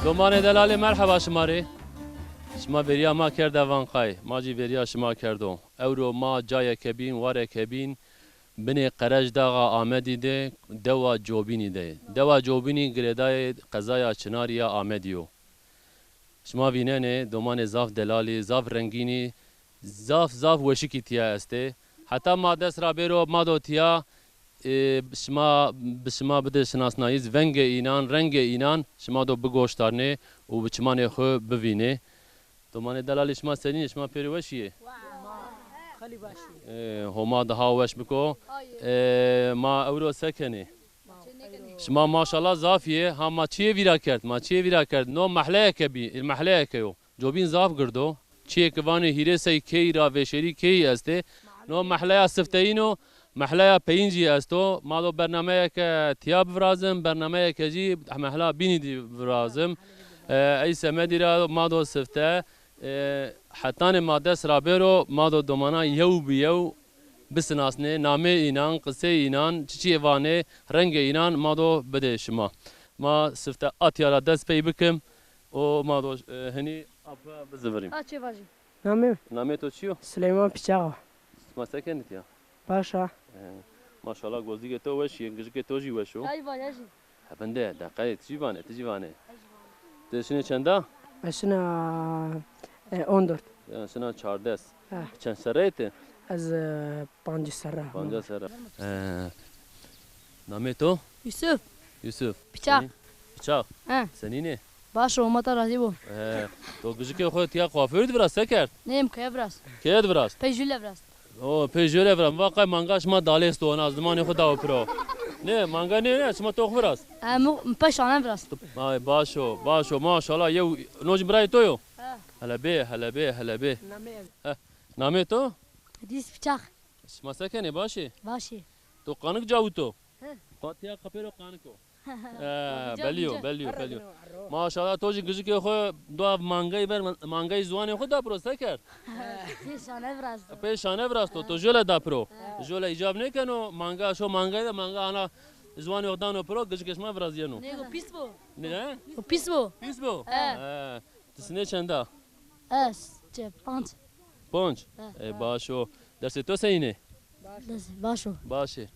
دومانه دلالی مرحبا شماری شما بریا ما کرده وانقای ما جی بریا شما کردو اورو ما جای کبین واره کبین بنی قرج داغا آمدی ده دوا جوبینی ده دوا جوبینی گردای قضای چناریا آمدیو شما بیننه دومان زاف دلالی زاف رنگینی زاف وشکی تیا استه حتی ما دست را بیرو ما دو تیا شما بده شناسناییز ونگ اینان رنگ اینان شما دو بگوشتارنه و بچمان خو ببینه دومان دلالی شما سنین شما پیروشیه خیلی باشی هما ده وش بکو ما اورو سکنه شما ماشاءالله زافیه هم ما چیه ویرا کرد نو محله کبی المحله کیو جوبین زاف گردو چیه کوانه هیره سی کی را وشری کی استه نو محله سفتینو محله پینجی استو مالو برنامه که تیاب فرازم برنامه که جی محله بینی دی فرازم ای سمدی را مادو سفته حتی ما دست را بیرو مادو دومانا یو بیو بسناسنه نامه اینان قصه اینان چی وانه رنگ اینان مادو بده شما ما سفته آتیارا دست پی بکم و مادو هنی آبا بزوریم چه واجی نامه تو چیو؟ سلیمان پیچاقا ما سکنید یا؟ باشا ماشاءالله گوزدی تو وشی گزک تو جی وشو ای واجی هبنده دقیقه تجیبانه تشنه چنده؟ اشنا 14 شنا 14 چند سرایته؟ از 5 سره 50 سره نامه تو؟ یوسف پیچاق سنینه؟ باشه اومد راضی بو تو گزک خود تیا قافرد براسته کرد؟ نیم که براست کید براست؟ پیجوله براست او پیجوله براست واقعا مانگاش ما دالیست و از زمان خود داو پرو نه مانگا نه شما تو براست پیشانه براست باشو ماشاءالله یو نوج برای تو یو هلا به نامه تو؟ دیس پیچاق شما سکنه باشه تو قانق جاو تو قاطیا قپیرو قانکو بلیو ماشاءالله تو جی گزک خو دو مانگای زوان خود دا پروسته کرد پیشانه براست تو جوله دا پرو جوله ایجاب نکنو مانگا شو مانگای انا زوان اقدانو پرو گزکش ما برازیانو نه پیس بو تسنه چنده پنج باشو درس تو سینه باشه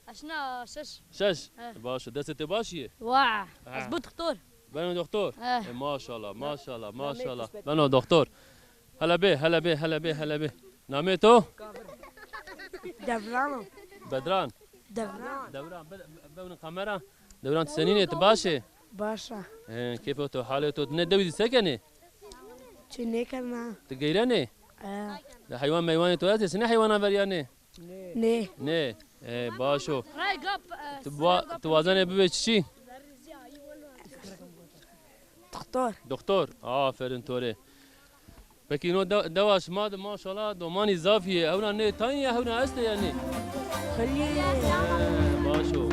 اشنا شش باشه دست تو باشیه واه از بود دکتر بنو دکتر ماشاءالله بنو دکتر هلا به نامه تو بدران ببین کامرا دوران سنینه باشه کیف تو حالت تو نه دویدی سکنه چی نکنه تغیرنه حیوان میوان تو هستی نه حیوان وریانه نه باشو تو وزن ببی چی؟ دکتر آفرین توره بکینو دواش ماشاءالله دومان اضافیه اونا نه تایی اونا هسته یعنی خیلی باشو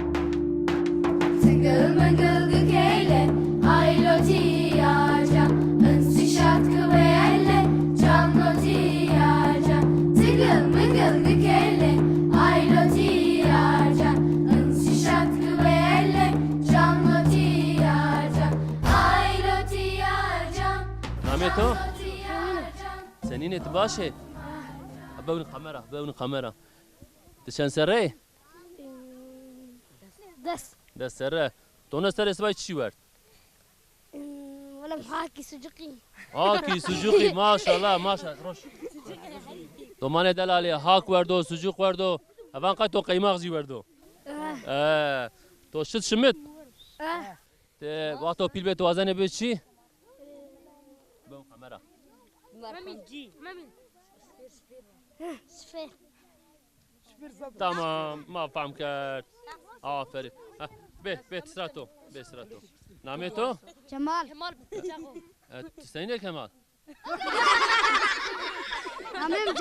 Tıngıl mıngıl gıkeyle ayloti yaca Însi şatkı ve elle canloti yaca Tıngıl mıngıl gıkeyle ayloti yaca Însi şatkı ve elle canloti yaca Ayloti yaca نامه تو؟ سنینه باشه ببین کامرا تشن سره؟ دست سره تو نه سره اسمای چی ورد؟ ولم حاكي سوجوقی ماشاءالله روش تو من دلالی هاک وردو سوجوق وردو اوان قای تو قیماق زی وردو تو شد شمت وقتو پیل به تو وزنه به چی؟ ببین کامرا تمام ما فهم کرد آفرین به سراتو نامه تو؟ جمال تسنینه کمال نامم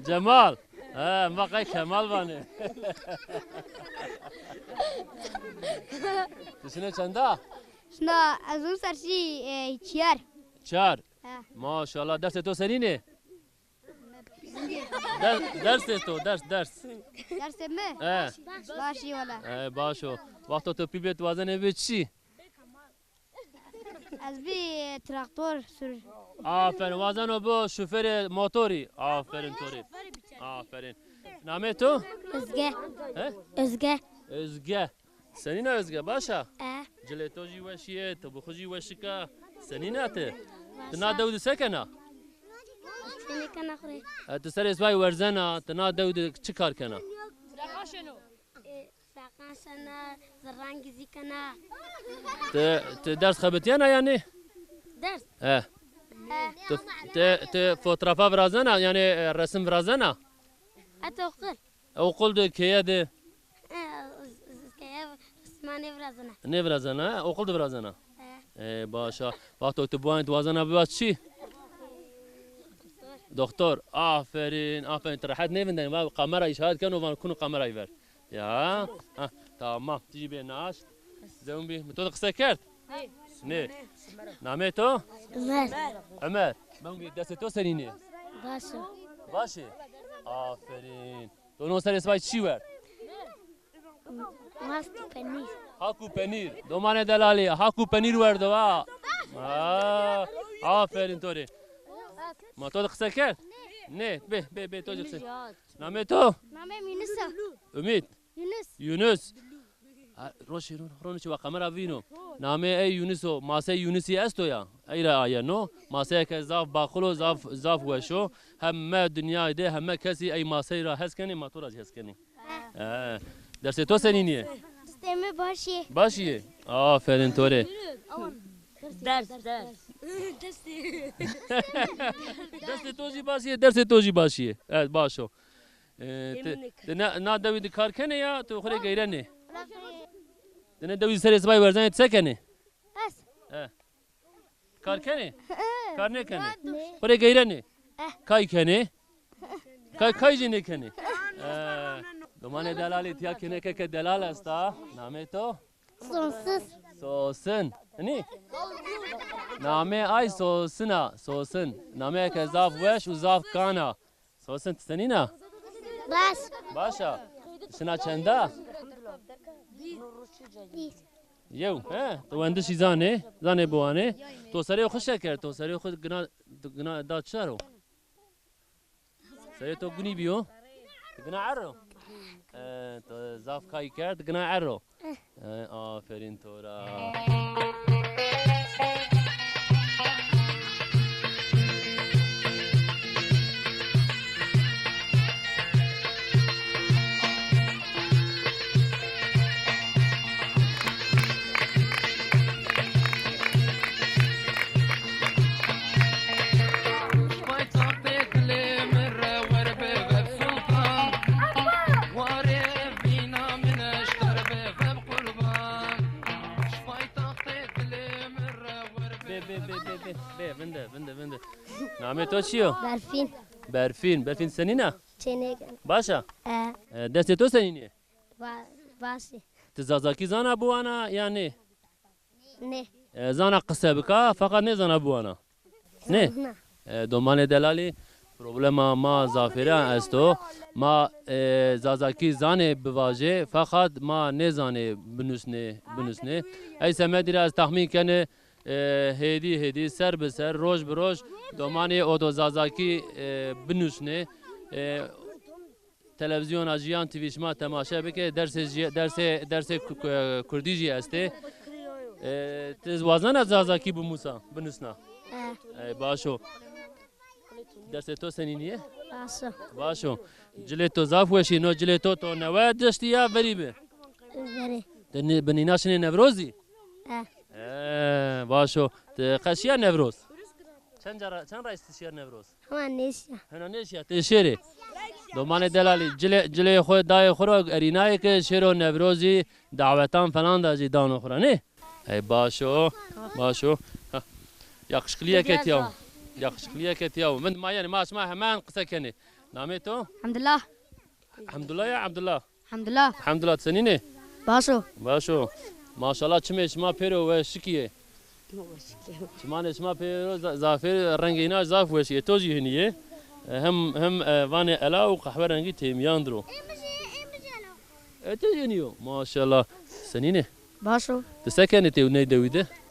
جمال ما قای کمال بانه تسنینه چنده؟ شنا از اون سرشی چیار ماشاءالله درس تو سنینه؟ درس درس مه باشی والا باشو وقت تو پیل بیت وزنه به چی؟ از بی تراکتور سر آفرین وازنو بو شوفر موتوری آفرین توری آفرین نامه تو ازگه ها ازگه ازگه سنین ازگه باشا اه جلتو جی وشیه تو بخوجی وشکا سنیناته تنا دود سکنه چنی کنه خوری تسر اسوای ورزنا تنا دود چی کار کنه ساقاشنا زرانگیزی کنه ت درس خبتیانا یعنی درس اه ت فوتوغرافا فرازنا يعني رسم فرازنا اتوقع او قلت كياد كيف اسماني برازنا نفرازنا او قلت فرازنا ايه باشا وقت تبوين توازنا بباش شي دكتور آفرين ترحت نيفندن ما قمرة يشهد كانوا وكونوا قمرة يفر يا ها تمام تجي بيناش زوم بي متوقع سكرت نه نامه تو عمر من دست تو سنینه باشه باشه آفرین تو نو سر اسمای چی ورد ماست پنیر هاکو پنیر دومانه دلالی هاکو پنیر ورد وا آفرین توری ما تو قصه کرد نه به تو قصه نامه تو نامه یونس امید یونس یونس روشی رون چه وقمر وینو نامه ای یونسو ماسه یونسی استو یا ای را آیا نو ماسه که زاف باخلو زاف وشو همه دنیا ده همه کسی ای ماسه را هست کنی ما تو را هست کنی درس تو سنینیه استمه باشه باشیه آفرین توره درس درس توجی باشیه باشو نه دوید کار کنه یا تو خوری گیرنه نه دوید سر اسبای ورزنه تسکنه بس کار کنه کار نکنه خوری گیرنه کای کنه کای جنه کنه دومانه دلالی تیا کنه که دلال استا نامه تو سوسن نی نامه ای سوسن نامه که زاف وش و زاف کانا سوسن تسنینا باشا سنا چنده یو تو اندشی زانه بوانه تو سری خوش کرد تو سری خود گنا داد شارو سری تو گنی بیو گنا عرو تو زاف کای کرد گنا عرو آفرین تو را بنده نامه تو چیو؟ برفین سنینه؟ چنگن باشا دست تو سنینه؟ باشه تزازاکی زانا بوانا یا نه؟ نه زانا قصه بکا فقط نه زانا بوانا نه؟ دومان دلالی پروبلما ما زافره استو ما زازاکی زانه بواجه فقط ما نه زانه بنوسنه ای سمدی را از تخمین کنه هدی سر به سر روز به روز دومانی اودو زازاکی بنوسنه تلویزیون اجیان تیویش ما تماشا بکه درس کردی جی استه تز وزن زازاکی بموسا بنوسنا باشو درس تو سنینیه باشو جلتو زاف وشی نو جلتو تو نواد دشتی یا بریبه بنیناشنی نوروزی باشو قشیا نوروز چند رئیس تشیر نوروز همان نیشیا تشیره دومان دلالی جلی خود دای خورا ارینای که شیرو نوروزی دعوتان فلان دا جیدانو خورا نه ای باشو یاقشکلیه کتیاو من ما یعنی ما اسمع همان قصه کنی نامه تو الحمد لله یا الحمد لله تسنینه باشو ماشاءالله چما پیرو و شکیه چما پیرو زافر رنگینا زاف وشیه توجی هنیه هم وان الا و قهوه رنگی تیمیان درو توجی هنیو ماشاءالله سنینه باشو تسکنه تیو نه دویده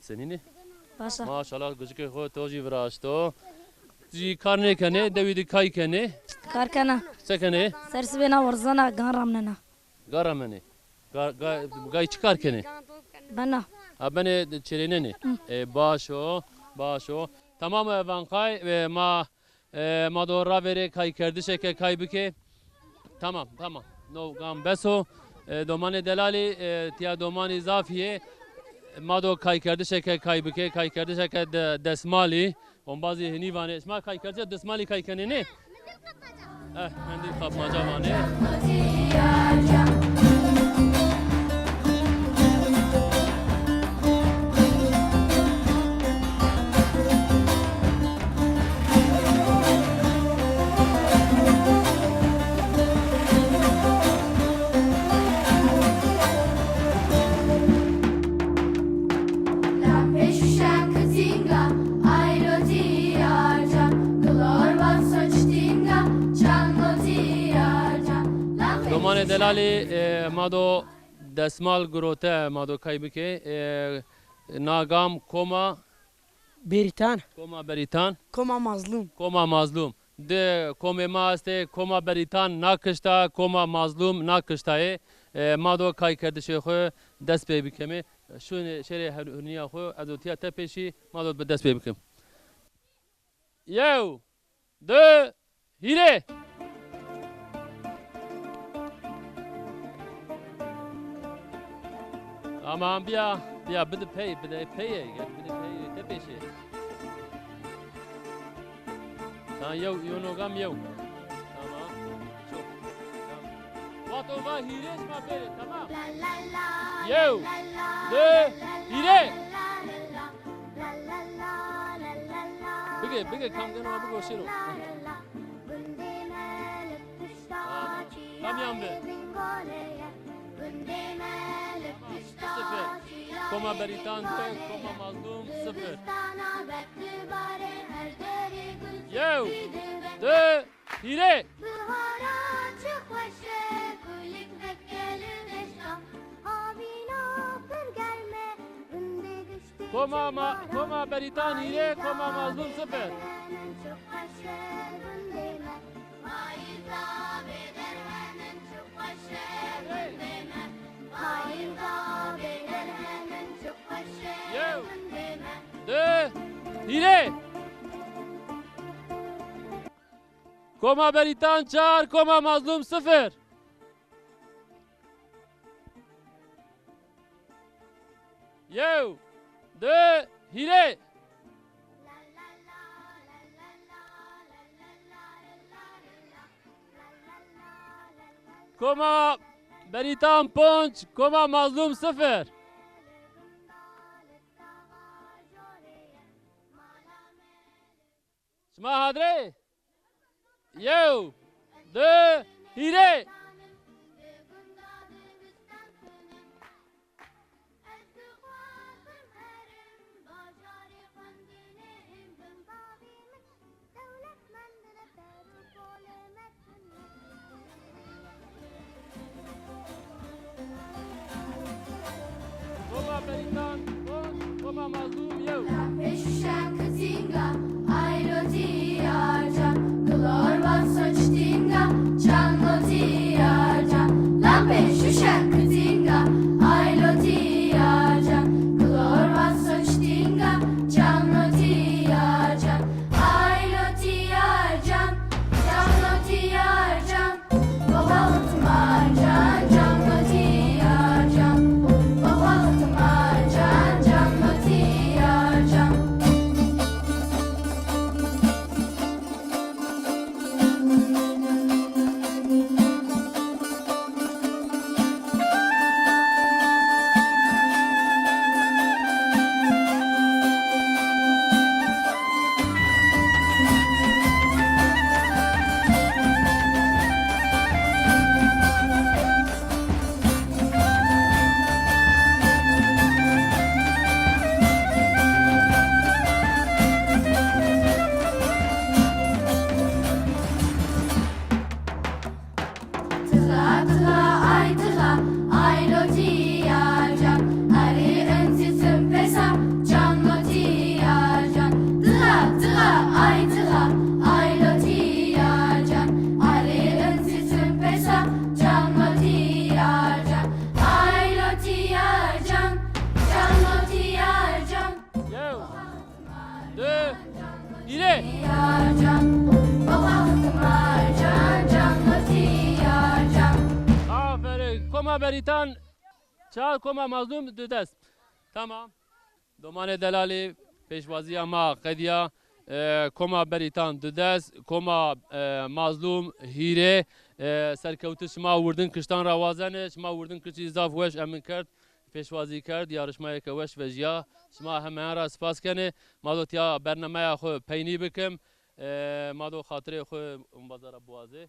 Senini? Başa. Maşallah gıcık khod toji vrasto. Ji karne kane David kai kane. Karkana. Sekane Sersibena warzana garamnana. garamene. Gay çıkar kane. Bana. Abone çeleneni. Başo. Tamam evan kay ve ma doğra vere kay kerdişe ke kay bike. Tamam. No gam beso. Domane delali tiya domani zafiye. ما دو کای کرده که کای بکه کای کرده که دسمالی اون بعضی هنیوانه اسما کای کرده دسمالی کای کنه نه مندیل خاب ماجوانه دومان دلالی مادو دسمال گروته مادو کای بکه ناگام کما بریتان بریتان کما مظلوم de kome maaste koma beritan nakışta koma mazlum nakıştayı mado kay kardeşi xo dest pey bikeme şu şere huniya xo azotiya tepeşi mado be dest pey bikem yew de hire aman biya bir de pey tepeşi Tamam yonogam yew. Tamam. Çok. Vato va hires ma bere tamam. Yew. De hire. Bige kam gano abu goşiro. Tam yandı. Sıfır. Koma beritan koma mazlum sıfır. Yew. De hire. Koma beritan hire koma mazlum sıfır. Yew. De hire. Koma beritan çağır, koma mazlum sıfır. Yew. De hire. Koma beritan ponç, koma mazlum sıfır. Şma hadre. Yew. De hire. Koma beritan ponç, koma mazlum yew. کما بریتان چهار کما مظلوم دو دست تمام دومان دلالی پیشوازی ما قدیا کما بریتان دو دست کما مظلوم هیره سرکوت شما وردن کشتان روازنه شما وردن کشی اضاف وش امن کرد پیشوازی کرد یارشمای که وش وجیا شما همه را سپاس کنه ما دو تیا برنامه خو پینی بکم ما دو خاطر خو بازار بوازه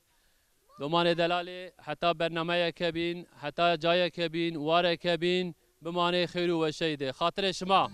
دومان دلالی حتی برنامه کبین حتی جای کبین واره کبین بمانه خیر و شیده خاطر شما